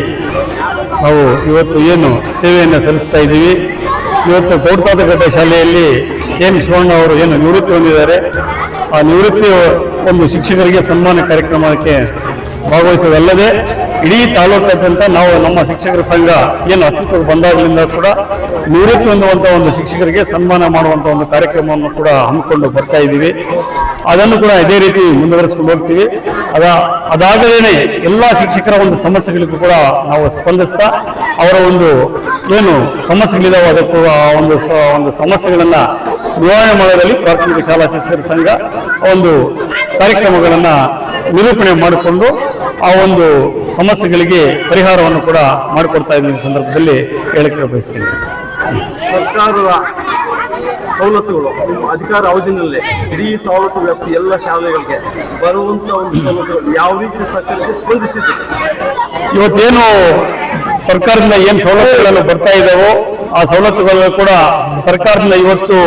ನಾವು ಇವತ್ತು ಏನು ಸೇವೆಯನ್ನು ಸಲ್ಲಿಸ್ತಾ ಇದ್ದೀವಿ. ಇವತ್ತು ಗೌಡ್ತಾತಗಡ್ಡ ಶಾಲೆಯಲ್ಲಿ ಏನು ಶಿವಣ್ಣ ಅವರು ಏನು ನಿವೃತ್ತಿ ಹೊಂದಿದ್ದಾರೆ, ಆ ನಿವೃತ್ತಿ ಒಂದು ಶಿಕ್ಷಕರಿಗೆ ಸನ್ಮಾನ ಕಾರ್ಯಕ್ರಮಕ್ಕೆ ಭಾಗವಹಿಸುವುದಲ್ಲದೆ ಇಡೀ ತಾಲೂಕಾದ್ಯಂತ ನಾವು ನಮ್ಮ ಶಿಕ್ಷಕರ ಸಂಘ ಏನು ಅಸ್ತಿತ್ವಕ್ಕೆ ಬಂದಾಗಲಿಂದ ಕೂಡ ನಿವೃತ್ತಿ ಹೊಂದುವಂಥ ಒಂದು ಶಿಕ್ಷಕರಿಗೆ ಸನ್ಮಾನ ಮಾಡುವಂಥ ಒಂದು ಕಾರ್ಯಕ್ರಮವನ್ನು ಕೂಡ ಹಮ್ಮಿಕೊಂಡು ಬರ್ತಾ ಇದ್ದೀವಿ. ಅದನ್ನು ಕೂಡ ಇದೇ ರೀತಿ ಮುಂದುವರಿಸ್ಕೊಂಡು ಹೋಗ್ತೀವಿ. ಅದಾಗದೇನೆ ಎಲ್ಲ ಶಿಕ್ಷಕರ ಒಂದು ಸಮಸ್ಯೆಗಳಿಗೂ ಕೂಡ ನಾವು ಸ್ಪಂದಿಸ್ತಾ ಅವರ ಒಂದು ಏನು ಸಮಸ್ಯೆಗಳಿದಾವೆ ಅದಕ್ಕೂ ಒಂದು ಸಮಸ್ಯೆಗಳನ್ನು ನಿವಾರಣೆ ಮಾಡೋದ್ರಲ್ಲಿ ಪ್ರಾಥಮಿಕ ಶಾಲಾ ಶಿಕ್ಷಕರ ಸಂಘ ಒಂದು ಕಾರ್ಯಕ್ರಮಗಳನ್ನು ನಿರೂಪಣೆ ಮಾಡಿಕೊಂಡು ಆ ಒಂದು ಸಮಸ್ಯೆಗಳಿಗೆ ಪರಿಹಾರವನ್ನು ಕೂಡ ಮಾಡಿಕೊಡ್ತಾ ಇದ್ದೀವಿ. ಸಂದರ್ಭದಲ್ಲಿ ಹೇಳಿಕೆ ಬಯಸ್ತೀನಿ. ಸರ್ಕಾರದ ಸವಲತ್ತುಗಳು ನಿಮ್ಮ ಅಧಿಕಾರ ಅವಧಿನಲ್ಲಿ ಇಡೀ ತಾಲೂಕು ವ್ಯಾಪ್ತಿ ಎಲ್ಲ ಶಾಲೆಗಳಿಗೆ ಬರುವಂಥ ಒಂದು ಸವಲತ್ತುಗಳು ಯಾವ ರೀತಿ ಸರ್ಕಾರಕ್ಕೆ ಸ್ಪಂದಿಸಿದೆ? ಇವತ್ತೇನು ಸರ್ಕಾರದಿಂದ ಏನು ಸವಲತ್ತುಗಳನ್ನು ಬರ್ತಾ ಇದ್ದಾವೋ ಆ ಸವಲತ್ತುಗಳು ಕೂಡ ಸರ್ಕಾರದಿಂದ ಇವತ್ತು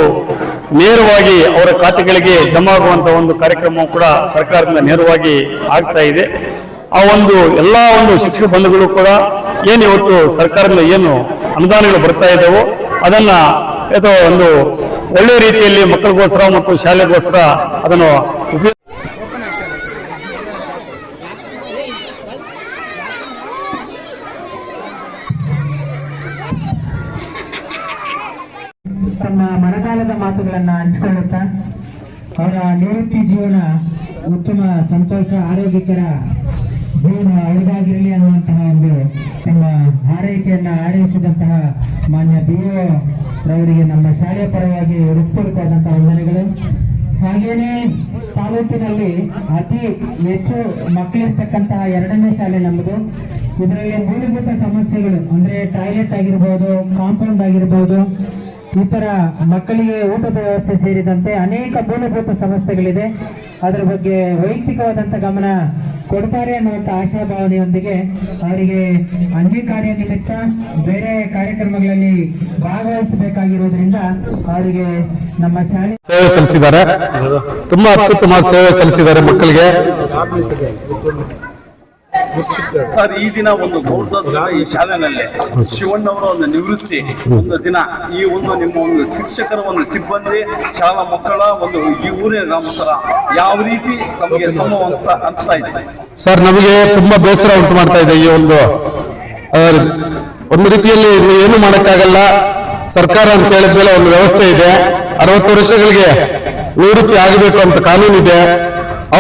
ನೇರವಾಗಿ ಅವರ ಖಾತೆಗಳಿಗೆ ಜಮಾ ಆಗುವಂತ ಒಂದು ಕಾರ್ಯಕ್ರಮ ಕೂಡ ಸರ್ಕಾರದಿಂದ ನೇರವಾಗಿ ಆಗ್ತಾ ಇದೆ. ಆ ಒಂದು ಎಲ್ಲ ಒಂದು ಶಿಕ್ಷಕ ಬಂಧುಗಳು ಕೂಡ ಏನು ಇವತ್ತು ಸರ್ಕಾರದಿಂದ ಏನು ಅನುದಾನಗಳು ಬರ್ತಾ ಇದ್ದಾವೋ ಅದನ್ನ ಒಂದು ಒಳ್ಳೆ ರೀತಿಯಲ್ಲಿ ಮಕ್ಕಳಿಗೋಸ್ಕರ ಮತ್ತು ಶಾಲೆಗೋಸ್ಕರ ಅದನ್ನು ಉಪಯೋಗ ತಮ್ಮ ಮನಗಾಲದ ಮಾತುಗಳನ್ನ ಹಂಚಿಕೊಳ್ಳುತ್ತಾ ಅವರ ನಿವೃತ್ತಿ ಜೀವನ ಉತ್ತಮ ಸಂತೋಷ ಆರೋಗ್ಯಕರ ಜೀವನ ಅವರಿಗಾಗಿರಲಿ ಅನ್ನುವಂತಹ ಒಂದು ತಮ್ಮ ಹಾರೈಕೆಯನ್ನ ಆರೈಸಿದಂತಹ ಮಾನ್ಯ BO ರವರಿಗೆ ನಮ್ಮ ಶಾಲೆಯ ಪರವಾಗಿ ಹೃತ್ಪೂರ್ವಕವಾದಂತಹ ವಂದನೆಗಳು. ಹಾಗೇನೇ ತಾಲೂಕಿನಲ್ಲಿ ಅತಿ ಹೆಚ್ಚು ಮಕ್ಕಳಿರ್ತಕ್ಕಂತಹ 2ನೇ ಶಾಲೆ ನಮ್ಮದು. ಇದರಲ್ಲಿ ಮೂಲಭೂತ ಸಮಸ್ಯೆಗಳು ಅಂದ್ರೆ ಟಾಯ್ಲೆಟ್ ಆಗಿರ್ಬೋದು, ಕಾಂಪೌಂಡ್ ಆಗಿರ್ಬೋದು, ಈ ತರ ಮಕ್ಕಳಿಗೆ ಊಟದ ವ್ಯವಸ್ಥೆ ಸೇರಿದಂತೆ ಅನೇಕ ಮೂಲಭೂತ ಸಮಸ್ಯೆಗಳಿದೆ. ಅದರ ಬಗ್ಗೆ ವೈಯಕ್ತಿಕವಾದಂಥ ಗಮನ ಕೊಡ್ತಾರೆ ಅನ್ನುವಂಥ ಆಶಾಭಾವನೆಯೊಂದಿಗೆ ಅವರಿಗೆ ಅನ್ಯ ಕಾರ್ಯ ನಿಮಿತ್ತ ಬೇರೆ ಕಾರ್ಯಕ್ರಮಗಳಲ್ಲಿ ಭಾಗವಹಿಸಬೇಕಾಗಿರೋದ್ರಿಂದ ಅವರಿಗೆ ನಮ್ಮ ಶಾಲೆ ಸೇವೆ ಸಲ್ಲಿಸಿದ್ದಾರೆ. ತುಂಬಾ ಅತ್ಯುತ್ತಮ ಸೇವೆ ಸಲ್ಲಿಸಿದ್ದಾರೆ ಮಕ್ಕಳಿಗೆ. ಸರ್, ಈ ದಿನ ಒಂದು ಗೌರವದ ಈ ಶಾಲೆನಲ್ಲಿ ಶಿವಣ್ಣವರ ಒಂದು ನಿವೃತ್ತಿ ಒಂದು ದಿನ, ಈ ಒಂದು ನಿಮ್ಮ ಒಂದು ಶಿಕ್ಷಕರ ಒಂದು ಸಿಬ್ಬಂದಿ ಶಾಲಾ ಮಕ್ಕಳ ಒಂದು ಈ ಊರಿನ ಗ್ರಾಮಸ್ಥರ ಯಾವ ರೀತಿ ತಮಗೆ ಅನಿಸ್ತಾ ಇದೆ? ಸರ್, ನಮಗೆ ತುಂಬಾ ಬೇಸರ ಉಂಟು ಮಾಡ್ತಾ ಇದೆ. ಈ ಒಂದು ರೀತಿಯಲ್ಲಿ ಏನು ಮಾಡಕ್ಕಾಗಲ್ಲ. ಸರ್ಕಾರ ಅಂತ ಹೇಳಿದ್ಮೇಲೆ ಒಂದು ವ್ಯವಸ್ಥೆ ಇದೆ. 60 ವರ್ಷಗಳಿಗೆ ನಿವೃತ್ತಿ ಆಗಬೇಕು ಅಂತ ಕಾನೂನಿದೆ.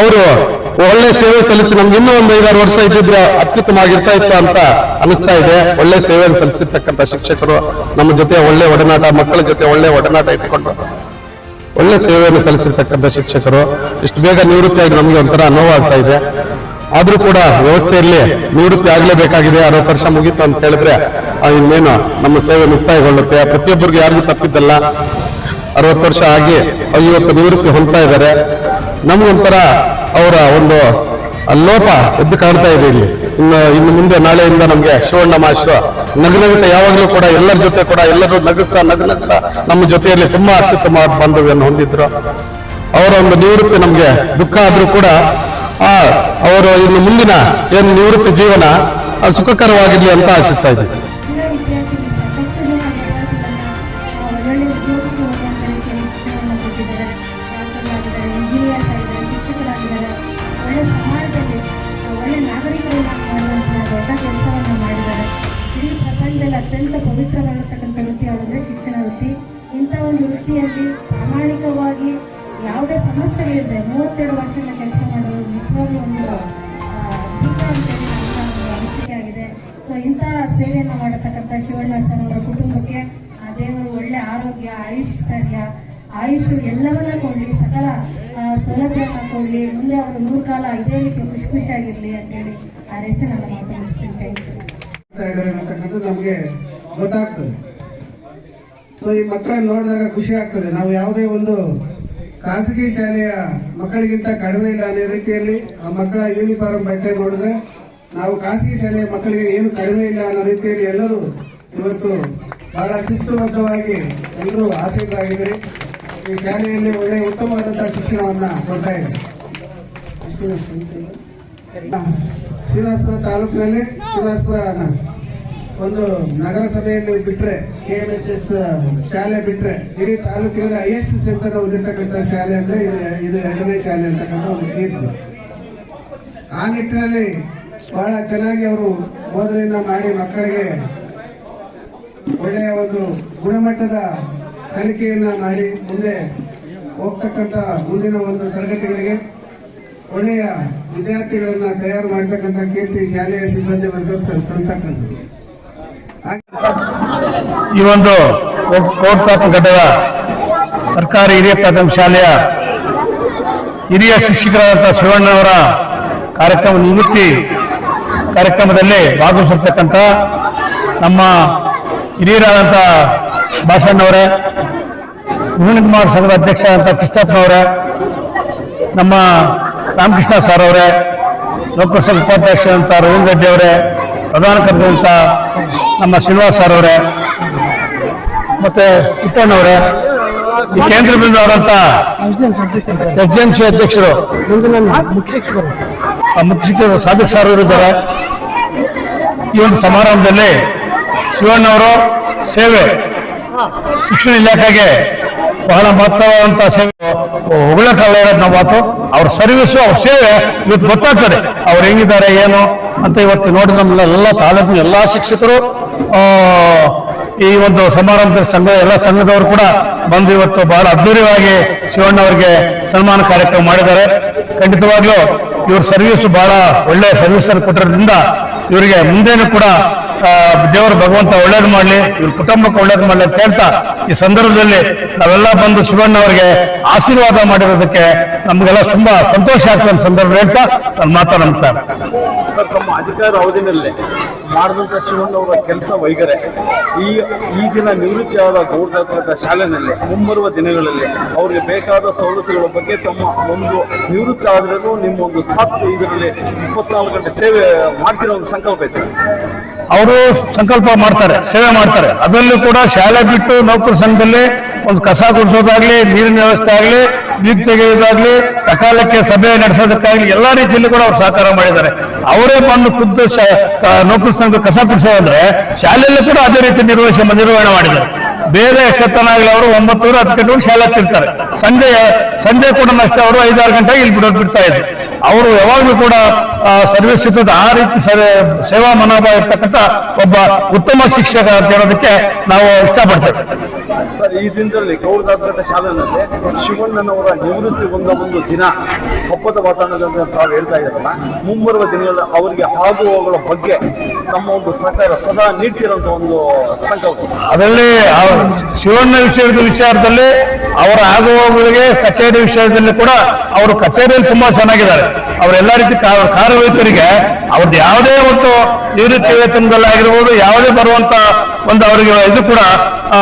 ಅವರು ಒಳ್ಳೆ ಸೇವೆ ಸಲ್ಲಿಸಿ ನಮ್ಗೆ ಇನ್ನೂ ಒಂದು 5-6 ವರ್ಷ ಇದ್ದಿದ್ರೆ ಅತ್ಯುತ್ತಮ ಆಗಿರ್ತಾ ಇತ್ತು ಅಂತ ಅನಿಸ್ತಾ ಇದೆ. ಒಳ್ಳೆ ಸೇವೆಯನ್ನು ಸಲ್ಲಿಸಿರ್ತಕ್ಕಂಥ ಶಿಕ್ಷಕರು ನಮ್ಮ ಜೊತೆ ಒಳ್ಳೆ ಒಡನಾಟ, ಮಕ್ಕಳ ಜೊತೆ ಒಳ್ಳೆ ಒಡನಾಟ ಇಟ್ಕೊಂಡು ಒಳ್ಳೆ ಸೇವೆಯನ್ನು ಸಲ್ಲಿಸಿರ್ತಕ್ಕಂಥ ಶಿಕ್ಷಕರು ಇಷ್ಟು ಬೇಗ ನಿವೃತ್ತಿಯಾಗಿ ನಮಗೆ ಒಂಥರ ನೋವಾಗ್ತಾ ಇದೆ. ಆದ್ರೂ ಕೂಡ ವ್ಯವಸ್ಥೆಯಲ್ಲಿ ನಿವೃತ್ತಿ ಆಗ್ಲೇಬೇಕಾಗಿದೆ. 60 ವರ್ಷ ಮುಗೀತು ಅಂತ ಹೇಳಿದ್ರೆ ಇನ್ನೇನು ನಮ್ಮ ಸೇವೆ ಮುಕ್ತಾಯಗೊಳ್ಳುತ್ತೆ. ಪ್ರತಿಯೊಬ್ಬರಿಗೆ ಯಾರಿಗೂ ತಪ್ಪಿದ್ದಲ್ಲ. 60 ವರ್ಷ ಆಗಿ ಇವತ್ತು ನಿವೃತ್ತಿ ಹೊಂದ್ತಾ ಇದ್ದಾರೆ. ನಮಗೊಂಥರ ಅವರ ಒಂದು ಲೋಪ ಎದ್ದು ಕಾಣ್ತಾ ಇದೆ ಇಲ್ಲಿ. ಇನ್ನು ಮುಂದೆ ನಾಳೆಯಿಂದ ನಮ್ಗೆ ಶಿವಣ್ಣ ಮಾಸ್ಟ್ರು ನಗುನಗುತ್ತಾ ಯಾವಾಗಲೂ ಕೂಡ ಎಲ್ಲರ ಜೊತೆ ಕೂಡ ಎಲ್ಲರೂ ನಗಿಸ್ತಾ ನಗುನಗ್ತಾ ನಮ್ಮ ಜೊತೆಯಲ್ಲಿ ತುಂಬಾ ಅತ್ಯುತ್ತಮ ಬಾಂಧವ್ಯವನ್ನು ಹೊಂದಿದ್ರು. ಅವರ ಒಂದು ನಿವೃತ್ತಿ ನಮ್ಗೆ ದುಃಖ ಆದ್ರೂ ಕೂಡ ಅವರು ಇನ್ನು ಮುಂದಿನ ಏನು ನಿವೃತ್ತಿ ಜೀವನ ಸುಖಕರವಾಗಿರ್ಲಿ ಅಂತ ಆಶಿಸ್ತಾ ಇದ್ದೀವಿ. ಅತ್ಯಂತ ಪವಿತ್ರವಾಗಿರ್ತಕ್ಕಂಥ ವೃತ್ತಿ ಯಾವುದಂದ್ರೆ ಶಿಕ್ಷಣ ವೃತ್ತಿ. ಇಂಥ ಒಂದು ವೃತ್ತಿಯಲ್ಲಿ ಪ್ರಾಮಾಣಿಕವಾಗಿ ಯಾವುದೇ ಸಮಸ್ಯೆಗಳಿದೆ 32 ವರ್ಷಗಳ ಕೆಲಸ ಮಾಡೋದು ನಿಜವಾಗ್ಲೂ ಒಂದು ಅದ್ಭುತ ಅಂತೇಳಿ ನನ್ನ ಅನಿಸಿಕೆ ಆಗಿದೆ. ಸೊ ಇಂಥ ಸೇವೆಯನ್ನು ಮಾಡತಕ್ಕಂಥ ಶಿವಣ್ಣ ಸರ್ ಅವರ ಕುಟುಂಬಕ್ಕೆ ಆ ದೇವರು ಒಳ್ಳೆ ಆರೋಗ್ಯ, ಆಯುಷ್ ಎಲ್ಲವನ್ನ ಕೊಡ್ಲಿ, ಸಕಲ ಸೌಲಭ್ಯವನ್ನು ಕೊಡ್ಲಿ, ಮುಂದೆ ಅವರು 100 ಕಾಲ ಇದೇ ರೀತಿ ಖುಷಿಯಾಗಿರ್ಲಿ ಅಂತೇಳಿ ಹಾರೈಸಿ ನನ್ನ ಮಾತು ಮುಗಿಸ್ತೀನಿ. ನಮ್ಗೆ ಗೊತ್ತಾಗ್ತದೆ. ಸೊ ಈ ಮಕ್ಕಳನ್ನ ನೋಡಿದಾಗ ಖುಷಿ ಆಗ್ತದೆ. ನಾವು ಯಾವುದೇ ಒಂದು ಖಾಸಗಿ ಶಾಲೆಯ ಮಕ್ಕಳಿಗಿಂತ ಕಡಿಮೆ ಇಲ್ಲ ಅನ್ನೋ ರೀತಿಯಲ್ಲಿ ಆ ಮಕ್ಕಳ ಯೂನಿಫಾರ್ಮ್ ಬಟ್ಟೆ ನೋಡಿದ್ರೆ ನಾವು ಖಾಸಗಿ ಶಾಲೆಯ ಮಕ್ಕಳಿಗೆ ಏನು ಕಡಿಮೆ ಇಲ್ಲ ಅನ್ನೋ ರೀತಿಯಲ್ಲಿ ಎಲ್ಲರೂ ಇವತ್ತು ಬಹಳ ಶಿಸ್ತುಬದ್ಧವಾಗಿ ಎಲ್ಲರೂ ಆಸಕ್ತರಾಗಿದ್ದಾರೆ. ಈ ಶಾಲೆಯಲ್ಲಿ ಒಳ್ಳೆ ಉತ್ತಮವಾದಂತಹ ಶಿಕ್ಷಣವನ್ನ ಕೊಡ್ತಾ ಇದ್ದಾರೆ. ಶ್ರೀನಿವಾಸಪುರ ತಾಲೂಕಿನಲ್ಲಿ ಶ್ರೀನಿವಾಸಪುರ ಒಂದು ನಗರಸಭೆಯಲ್ಲಿ ಬಿಟ್ರೆ KMHS ಶಾಲೆ ಬಿಟ್ರೆ ಇಡೀ ತಾಲೂಕಿನಲ್ಲಿ ಹೈಯೆಸ್ಟ್ ಸ್ಟ್ರೆಂತ್ ಹೊಂದಿರತಕ್ಕಂಥ ಶಾಲೆ ಅಂದ್ರೆ ಇದು 2ನೇ ಶಾಲೆ ಅಂತಕ್ಕಂಥ ಒಂದು ಕೀರ್ತಿ. ಆ ನಿಟ್ಟಿನಲ್ಲಿ ಬಹಳ ಚೆನ್ನಾಗಿ ಅವರು ಬೋಧನೆಯನ್ನ ಮಾಡಿ ಮಕ್ಕಳಿಗೆ ಒಳ್ಳೆಯ ಒಂದು ಗುಣಮಟ್ಟದ ಕಲಿಕೆಯನ್ನ ಮಾಡಿ ಮುಂದೆ ಹೋಗ್ತಕ್ಕಂಥ ಮುಂದಿನ ಒಂದು ತರಗತಿಗಳಿಗೆ ಒಳ್ಳೆಯ ವಿದ್ಯಾರ್ಥಿಗಳನ್ನ ತಯಾರು ಮಾಡತಕ್ಕಂಥ ಕೀರ್ತಿ ಶಾಲೆಯ ಸಿಬ್ಬಂದಿ ವರ್ಗ ಸಲ್ತಕ್ಕಂಥದ್ದು. ಈ ಒಂದು ಕೋಟ್ಟಾಪ ಘಟ್ಟದ ಸರ್ಕಾರಿ ಹಿರಿಯ ಪ್ರಾಥಮಿಕ ಶಾಲೆಯ ಹಿರಿಯ ಶಿಕ್ಷಕರಾದಂತಹ ಶಿವಣ್ಣವರ ನಿವೃತ್ತಿ ಕಾರ್ಯಕ್ರಮದಲ್ಲಿ ಭಾಗವಹಿಸಿರ್ತಕ್ಕಂಥ ನಮ್ಮ ಹಿರಿಯರಾದಂಥ ಭಾಷಣ್ಣವರೇ, ಕುಮಾರ್ ಸಂಘದ ಅಧ್ಯಕ್ಷರಾದಂಥ ಕೃಷ್ಣಪ್ಪನವರೇ, ನಮ್ಮ ರಾಮಕೃಷ್ಣ ಸರ್ ಅವರೇ, ಲೋಕಸಭಾ ಉಪಾಧ್ಯಕ್ಷರಂತ ರವೀಂದ್ರ ರೆಡ್ಡಿ ಅವರೇ, ಪ್ರಧಾನ ಕಾರ್ಯದರ್ಶಿ ನಮ್ಮ ಶ್ರೀನಿವಾಸ್ ಸರ್ ಅವರೇ, ಮತ್ತೆ ಪುಟ್ಟಣ್ಣವರೇ, ಈ ಕೇಂದ್ರ ಬಿಂದುವಾದಂತ SDMC ಅಧ್ಯಕ್ಷರು ಮುಖ್ಯ ಶಿಕ್ಷಕರು ಸಾದಿಕ್ ಸರ್ ಅವರು ಇದ್ದಾರೆ. ಈ ಒಂದು ಸಮಾರಂಭದಲ್ಲಿ ಶಿವಣ್ಣವರು ಸೇವೆ ಶಿಕ್ಷಣ ಇಲಾಖೆಗೆ ಬಹಳ ಮಹತ್ವವಾದಂತ ಸೇವೆ ಹೊಗಳಕ್ಕಾಗಲ್ಲ ಇರೋದು ನಾವು ಮಾತು. ಅವ್ರ ಸರ್ವಿಸು, ಅವ್ರ ಸೇವೆ ಇವತ್ತು ಗೊತ್ತಾಗ್ತದೆ ಅವ್ರು ಹೆಂಗಿದ್ದಾರೆ ಏನು ಅಂತ. ಇವತ್ತು ನೋಡಿದ್ರೆ ನಮ್ಮೆಲ್ಲ ತಾಲೂಕಿನ ಎಲ್ಲಾ ಶಿಕ್ಷಕರು ಈ ಒಂದು ಸಮಾರಂಭದ ಎಲ್ಲ ಸಂಘದವರು ಕೂಡ ಬಂದು ಇವತ್ತು ಬಹಳ ಅದ್ಧೂರಿಯಾಗಿ ಶಿವಣ್ಣವರಿಗೆ ಸನ್ಮಾನ ಕಾರ್ಯಕ್ರಮ ಮಾಡಿದ್ದಾರೆ. ಖಂಡಿತವಾಗ್ಲೂ ಇವ್ರ ಸರ್ವಿಸ್ ಬಹಳ ಒಳ್ಳೆಯ ಸರ್ವಿಸ್ ಅನ್ನು ಕೊಟ್ಟಿರೋದ್ರಿಂದ ಇವರಿಗೆ ಮುಂದೇನು ಕೂಡ ದೇವರು ಭಗವಂತ ಒಳ್ಳೇದು ಮಾಡಲಿ, ಇವ್ರ ಕುಟುಂಬಕ್ಕೆ ಒಳ್ಳೇದು ಮಾಡಲಿ ಅಂತ ಹೇಳ್ತಾ ಈ ಸಂದರ್ಭದಲ್ಲಿ ನಾವೆಲ್ಲ ಬಂದು ಶಿವಣ್ಣ ಅವರಿಗೆ ಆಶೀರ್ವಾದ ಮಾಡಿರೋದಕ್ಕೆ ನಮಗೆಲ್ಲ ತುಂಬಾ ಸಂತೋಷ ಆಗ್ತದೆ ಸಂದರ್ಭ ಹೇಳ್ತಾ ನಾನು ಮಾತಾಡ್ತಾರೆ. ಸರ್, ತಮ್ಮ ಅಧಿಕಾರ ಅವಧಿನಲ್ಲಿ ಮಾಡಿದಂಥ ಶಿವಣ್ಣವರ ಕೆಲಸ ವೈಖರಿ ಈಗಿನ ನಿವೃತ್ತಿಯಾದ ಗೌರವ ಶಾಲೆಯಲ್ಲಿ ಮುಂಬರುವ ದಿನಗಳಲ್ಲಿ ಅವರಿಗೆ ಬೇಕಾದ ಸವಲತ್ತುಗಳ ಬಗ್ಗೆ ತಮ್ಮ ಒಂದು ನಿವೃತ್ತಿ ಆದ್ರೂ ನಿಮ್ಮ ಒಂದು ಸಾಥ್ ಇದರಲ್ಲಿ 24 ಗಂಟೆ ಸೇವೆ ಮಾಡ್ತಿರೋ ಒಂದು ಸಂಕಲ್ಪ ಇದೆ. ಅವರು ಸಂಕಲ್ಪ ಮಾಡ್ತಾರೆ, ಸೇವೆ ಮಾಡ್ತಾರೆ. ಅದರಲ್ಲೂ ಕೂಡ ಶಾಲೆ ಬಿಟ್ಟು ನೌಕರ ಸಂಘದಲ್ಲಿ ಒಂದು ಕಸ ಗುಡಿಸೋದಾಗ್ಲಿ, ನೀರಿನ ವ್ಯವಸ್ಥೆ ಆಗಲಿ, ಬೀಗ ತೆಗೆಯೋದಾಗ್ಲಿ, ಸಕಾಲಕ್ಕೆ ಸಭೆ ನಡೆಸೋದಕ್ಕಾಗ್ಲಿ ಎಲ್ಲಾ ರೀತಿಯಲ್ಲಿ ಕೂಡ ಅವ್ರು ಸಹಕಾರ ಮಾಡಿದ್ದಾರೆ. ಅವರೇ ಬಂದು ಖುದ್ದು ನೌಕರ ಸಂಘ ಕಸ ಗುಡಿಸೋದಂದ್ರೆ ಶಾಲೆಯಲ್ಲೂ ಕೂಡ ಅದೇ ರೀತಿ ನಿರ್ವಹಣೆ ಮಾಡಿದ್ದಾರೆ. ಬೇರೆ ಎಷ್ಟೊತ್ತನಾಗಲಿ ಅವರು 9:10 ಗಂಟೆಗೆ ಶಾಲೆ ಹತ್ತಿರ್ತಾರೆ. ಸಂಜೆ ಕೂಡ ಅಷ್ಟೇ ಅವರು 5-6 ಗಂಟೆಗೆ ಇಲ್ಲಿ ಬಿಡ್ತಾ ಇದ್ರು. ಅವರು ಯಾವಾಗಲೂ ಕೂಡ ಸರ್ವಿಸ್ ಇರ್ತದೆ. ಆ ರೀತಿ ಸೇವಾ ಮನೋಭಾವ ಇರ್ತಕ್ಕಂಥ ಒಬ್ಬ ಉತ್ತಮ ಶಿಕ್ಷಕ ಅಂತ ಹೇಳೋದಕ್ಕೆ ನಾವು ಇಷ್ಟಪಡ್ತೇವೆ. ಸರ್, ಈ ದಿನದಲ್ಲಿ ಗೌರವ ಶಾಲೆಯಲ್ಲಿ ಶಿವಣ್ಣನವರ ನಿವೃತ್ತಿ ಒಂದು ದಿನ ಹಬ್ಬದ ವಾತಾವರಣದಲ್ಲಿ ತಾವು ಹೇಳ್ತಾ ಇದ್ದಾರಲ್ಲ, ಮುಂಬರುವ ದಿನಗಳಲ್ಲಿ ಅವರಿಗೆ ಆಗುವವುಗಳ ಬಗ್ಗೆ ನಮ್ಮ ಒಂದು ಸಹಕಾರ ಸದಾ ನೀಡ್ತಿರೋಂಥ ಒಂದು ಸಂಕಲ್ಪ. ಅದರಲ್ಲಿ ಶಿವಣ್ಣ ವಿಚಾರದಲ್ಲಿ ಅವರ ಆಗುವವುಗಳಿಗೆ ಕಚೇರಿ ವಿಷಯದಲ್ಲಿ ಕೂಡ ಅವರು ಕಚೇರಿಯಲ್ಲಿ ತುಂಬಾ ಚೆನ್ನಾಗಿದ್ದಾರೆ. ಅವರೆಲ್ಲ ರೀತಿ ಕಾರ್ಯವೈಖರಿಗೆ ಅವ್ರದ್ದು ಯಾವುದೇ ಒಂದು ನಿವೃತ್ತಿ ವೇತನದಲ್ಲಿ ಆಗಿರ್ಬೋದು, ಯಾವುದೇ ಬರುವಂತ ಒಂದು ಅವರಿಗೆ ಇದು ಕೂಡ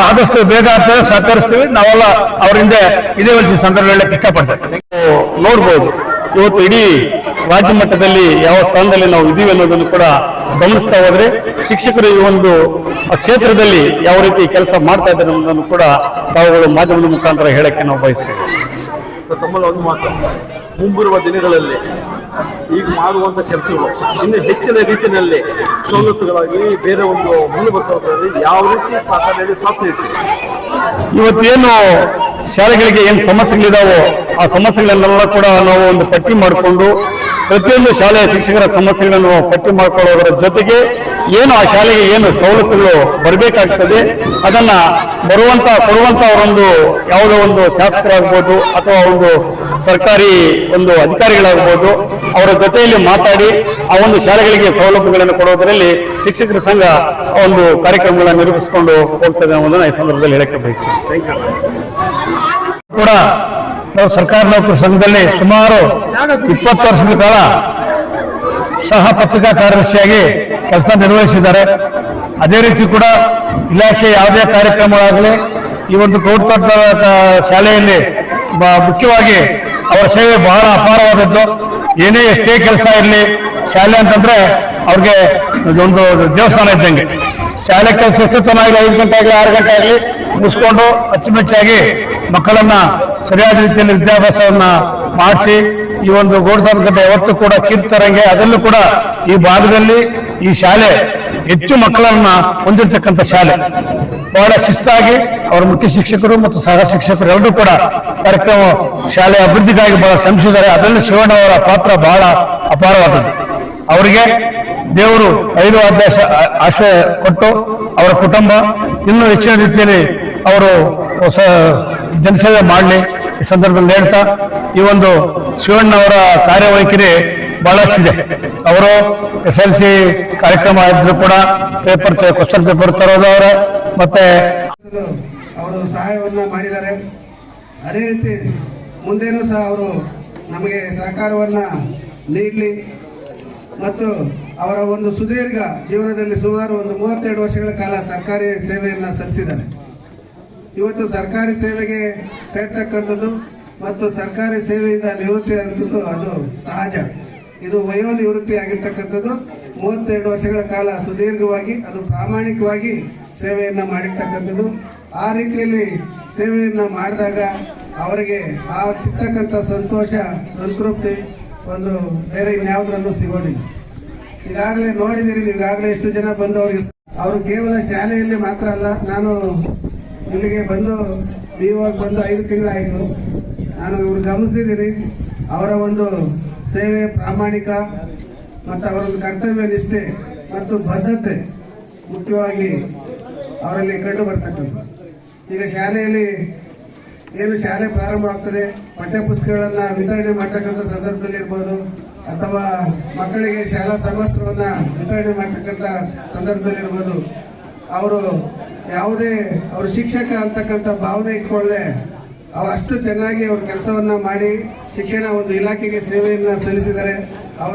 ಆದಷ್ಟು ಬೇಗ ಆಗ್ತದೆ, ಸಹಕರಿಸ್ತೀವಿ. ನಾವೆಲ್ಲ ಅವರಿಂದ ಇದೇ ಒಂದು ಸಂದರ್ಭ ಹೇಳಕ್ಕೆ ಇಷ್ಟಪಡ್ತೇವೆ. ನೋಡ್ಬೋದು ಇವತ್ತು ಇಡೀ ರಾಜ್ಯ ಮಟ್ಟದಲ್ಲಿ ಯಾವ ಸ್ಥಾನದಲ್ಲಿ ನಾವು ಇದೀವಿ ಅನ್ನೋದನ್ನು ಕೂಡ ಗಮನಿಸ್ತಾ ಹೋದ್ರೆ ಶಿಕ್ಷಕರು ಈ ಒಂದು ಕ್ಷೇತ್ರದಲ್ಲಿ ಯಾವ ರೀತಿ ಕೆಲಸ ಮಾಡ್ತಾ ಇದ್ದಾರೆ ಅನ್ನೋದನ್ನು ಕೂಡ ತಾವುಗಳು ಮಾಧ್ಯಮದ ಮುಖಾಂತರ ಹೇಳಕ್ಕೆ ನಾವು ಬಯಸ್ತೇವೆ. ತಮ್ಮಲ್ಲಿ ಒಂದು ಮಾತು, ಮುಂಬರುವ ದಿನಗಳಲ್ಲಿ ಈಗ ಮಾಡುವಂತ ಕೆಲಸಗಳು ಇನ್ನು ಹೆಚ್ಚಿನ ರೀತಿಯಲ್ಲಿ ಸವಲತ್ತುಗಳಾಗಿ ಬೇರೆ ಒಂದು ಮೂಲಭೂತ ಸೌಕರ್ಯದಲ್ಲಿ ಯಾವ ರೀತಿ ಸಾಧ್ಯ ಇರ್ತದೆ. ಇವತ್ತೇನು ಶಾಲೆಗಳಿಗೆ ಏನು ಸಮಸ್ಯೆಗಳಿದಾವೋ ಆ ಸಮಸ್ಯೆಗಳನ್ನೆಲ್ಲ ಕೂಡ ನಾವು ಒಂದು ಪಟ್ಟಿ ಮಾಡಿಕೊಂಡು ಪ್ರತಿಯೊಂದು ಶಾಲೆಯ ಶಿಕ್ಷಕರ ಸಮಸ್ಯೆಗಳನ್ನು ಪಟ್ಟಿ ಮಾಡಿಕೊಳ್ಳೋದರ ಜೊತೆಗೆ ಏನು ಆ ಶಾಲೆಗೆ ಏನು ಸವಲತ್ತುಗಳು ಬರಬೇಕಾಗ್ತದೆ ಅದನ್ನ ಕೊಡುವಂತ ಒಂದು ಯಾವುದೋ ಒಂದು ಶಾಸಕರಾಗ್ಬೋದು ಅಥವಾ ಒಂದು ಸರ್ಕಾರಿ ಒಂದು ಅಧಿಕಾರಿಗಳಾಗ್ಬೋದು, ಅವರ ಜೊತೆಯಲ್ಲಿ ಮಾತಾಡಿ ಆ ಒಂದು ಶಾಲೆಗಳಿಗೆ ಸೌಲಭ್ಯಗಳನ್ನು ಕೊಡುವುದರಲ್ಲಿ ಶಿಕ್ಷಕರ ಸಂಘ ಒಂದು ಕಾರ್ಯಕ್ರಮಗಳನ್ನು ನಿರೂಪಿಸಿಕೊಂಡು ಹೋಗ್ತದೆ ಅನ್ನೋದನ್ನ ಈ ಸಂದರ್ಭದಲ್ಲಿ ಹೇಳಕ್ಕೆ ಬಯಸ್ತೀನಿ. ಕೂಡ ನಾವು ಸರ್ಕಾರಿ ನೌಕರ ಸಂಘದಲ್ಲಿ ಸುಮಾರು 20 ವರ್ಷದ ಕಾಲ ಸಹ ಪತ್ರಿಕಾ ಕಾರ್ಯದರ್ಶಿಯಾಗಿ ಕೆಲಸ ನಿರ್ವಹಿಸಿದ್ದಾರೆ. ಅದೇ ರೀತಿ ಕೂಡ ಇಲಾಖೆ ಯಾವುದೇ ಕಾರ್ಯಕ್ರಮಗಳಾಗಲಿ ಈ ಒಂದು ಗೌರವ ಶಾಲೆಯಲ್ಲಿ ಮುಖ್ಯವಾಗಿ ಅವರ ಸೇವೆ ಬಹಳ ಅಪಾರವಾದದ್ದು. ಏನೇ ಎಷ್ಟೇ ಕೆಲಸ ಇರಲಿ, ಶಾಲೆ ಅಂತಂದ್ರೆ ಅವ್ರಿಗೆ ಒಂದು ದೇವಸ್ಥಾನ ಇದ್ದಂಗೆ. ಶಾಲೆ ಕೆಲಸ ಎಷ್ಟು ಚೆನ್ನಾಗಿ 5 ಗಂಟೆ ಆಗಲಿ 6 ಗಂಟೆ ಆಗಲಿ ಮುಗಿಸ್ಕೊಂಡು ಅಚ್ಚುಮೆಚ್ಚಾಗಿ ಮಕ್ಕಳನ್ನ ಸರಿಯಾದ ರೀತಿಯಲ್ಲಿ ವಿದ್ಯಾಭ್ಯಾಸವನ್ನ ಮಾಡಿಸಿ ಈ ಒಂದು ಗೌರವ ಗಂಟೆ ಯಾವತ್ತೂ ಕೂಡ ಕೀರ್ತರಂಗೆ. ಅದರಲ್ಲೂ ಕೂಡ ಈ ಭಾಗದಲ್ಲಿ ಈ ಶಾಲೆ ಹೆಚ್ಚು ಮಕ್ಕಳನ್ನ ಹೊಂದಿರತಕ್ಕಂಥ ಶಾಲೆ. ಬಹಳ ಶಿಸ್ತಾಗಿ ಅವರ ಮುಖ್ಯ ಶಿಕ್ಷಕರು ಮತ್ತು ಸಹ ಶಿಕ್ಷಕರು ಎಲ್ಲರೂ ಕೂಡ ಕಾರ್ಯಕ್ರಮ ಶಾಲೆಯ ಅಭಿವೃದ್ಧಿಗಾಗಿ ಬಹಳ ಶ್ರಮಿಸಿದ್ದಾರೆ. ಅದರಲ್ಲಿ ಶಿವಣ್ಣ ಅವರ ಪಾತ್ರ ಬಹಳ ಅಪಾರವಾದದ್ದು. ಅವರಿಗೆ ದೇವರು 5 ಆಶ್ರಯ ಕೊಟ್ಟು ಅವರ ಕುಟುಂಬ ಇನ್ನೂ ಹೆಚ್ಚಿನ ರೀತಿಯಲ್ಲಿ ಅವರು ಜನಸೇವೆ ಮಾಡಲಿ ಈ ಸಂದರ್ಭದಲ್ಲಿ ಹೇಳ್ತಾ, ಈ ಒಂದು ಶಿವಣ್ಣ ಅವರ ಕಾರ್ಯವೈಖರಿ ಬಹಳಷ್ಟಿದೆ. ಅವರು SLC ಕಾರ್ಯಕ್ರಮ ಇದ್ರು ಕೂಡ ಕ್ವಶನ್ ಪೇಪರ್ ತರೋದು ಅವರ ಮತ್ತೆ ಅವರು ಸಹಾಯವನ್ನ ಮಾಡಿದ್ದಾರೆ. ಅದೇ ರೀತಿ ಮುಂದೇನೂ ಸಹ ಅವರು ನಮಗೆ ಸಹಕಾರವನ್ನ ನೀಡಲಿ ಮತ್ತು ಅವರ ಒಂದು ಸುದೀರ್ಘ ಜೀವನದಲ್ಲಿ ಸುಮಾರು ಒಂದು 32 ವರ್ಷಗಳ ಕಾಲ ಸರ್ಕಾರಿ ಸೇವೆಯನ್ನು ಸಲ್ಲಿಸಿದ್ದಾರೆ. ಇವತ್ತು ಸರ್ಕಾರಿ ಸೇವೆಗೆ ಸೇರ್ತಕ್ಕಂಥದ್ದು ಮತ್ತು ಸರ್ಕಾರಿ ಸೇವೆಯಿಂದ ನಿವೃತ್ತಿ ಆಗುವುದು ಅದು ಸಹಜ. ಇದು ವಯೋನಿವೃತ್ತಿ ಆಗಿರ್ತಕ್ಕಂಥದ್ದು 32 ವರ್ಷಗಳ ಕಾಲ ಸುದೀರ್ಘವಾಗಿ ಅದು ಪ್ರಾಮಾಣಿಕವಾಗಿ ಸೇವೆಯನ್ನು ಮಾಡಿರ್ತಕ್ಕಂಥದ್ದು. ಆ ರೀತಿಯಲ್ಲಿ ಸೇವೆಯನ್ನು ಮಾಡಿದಾಗ ಅವರಿಗೆ ಆ ಸಿಗ್ತಕ್ಕಂಥ ಸಂತೋಷ, ಸಂತೃಪ್ತಿ ಒಂದು ಬೇರೆ ಇನ್ಯಾವುದ್ರಲ್ಲೂ ಸಿಗೋದಿಲ್ಲ. ಈಗಾಗಲೇ ನೋಡಿದ್ದೀರಿ, ಈಗಾಗಲೇ ಎಷ್ಟು ಜನ ಬಂದು ಅವರು ಕೇವಲ ಶಾಲೆಯಲ್ಲಿ ಮಾತ್ರ ಅಲ್ಲ, ನಾನು ಇಲ್ಲಿಗೆ ಬಂದು ಇವಾಗ ಬಂದು 5 ತಿಂಗಳಾಯಿತು. ನಾನು ಇವ್ರು ಗಮನಿಸಿದ್ದೀನಿ ಅವರ ಒಂದು ಸೇವೆ, ಪ್ರಾಮಾಣಿಕ ಮತ್ತು ಅವರೊಂದು ಕರ್ತವ್ಯ ನಿಷ್ಠೆ ಮತ್ತು ಬದ್ಧತೆ ಮುಖ್ಯವಾಗಿ ಅವರಲ್ಲಿ ಕಂಡು ಬರ್ತಕ್ಕಂಥ. ಈಗ ಶಾಲೆಯಲ್ಲಿ ಏನು ಶಾಲೆ ಪ್ರಾರಂಭ ಆಗ್ತದೆ, ಪಠ್ಯ ಪುಸ್ತಕಗಳನ್ನು ವಿತರಣೆ ಮಾಡ್ತಕ್ಕಂಥ ಸಂದರ್ಭದಲ್ಲಿ ಇರ್ಬೋದು, ಅಥವಾ ಮಕ್ಕಳಿಗೆ ಶಾಲಾ ಸಮವಸ್ತ್ರವನ್ನ ವಿತರಣೆ ಮಾಡ್ತಕ್ಕಂಥ ಸಂದರ್ಭದಲ್ಲಿರ್ಬೋದು, ಅವರು ಯಾವುದೇ ಅವರು ಶಿಕ್ಷಕ ಅಂತಕ್ಕಂಥ ಭಾವನೆ ಇಟ್ಕೊಳ್ಳದೆ ಅಷ್ಟು ಚೆನ್ನಾಗಿ ಅವ್ರ ಕೆಲಸವನ್ನ ಮಾಡಿ ಶಿಕ್ಷಣ ಒಂದು ಇಲಾಖೆಗೆ ಸೇವೆಯನ್ನ ಸಲ್ಲಿಸಿದ್ದಾರೆ.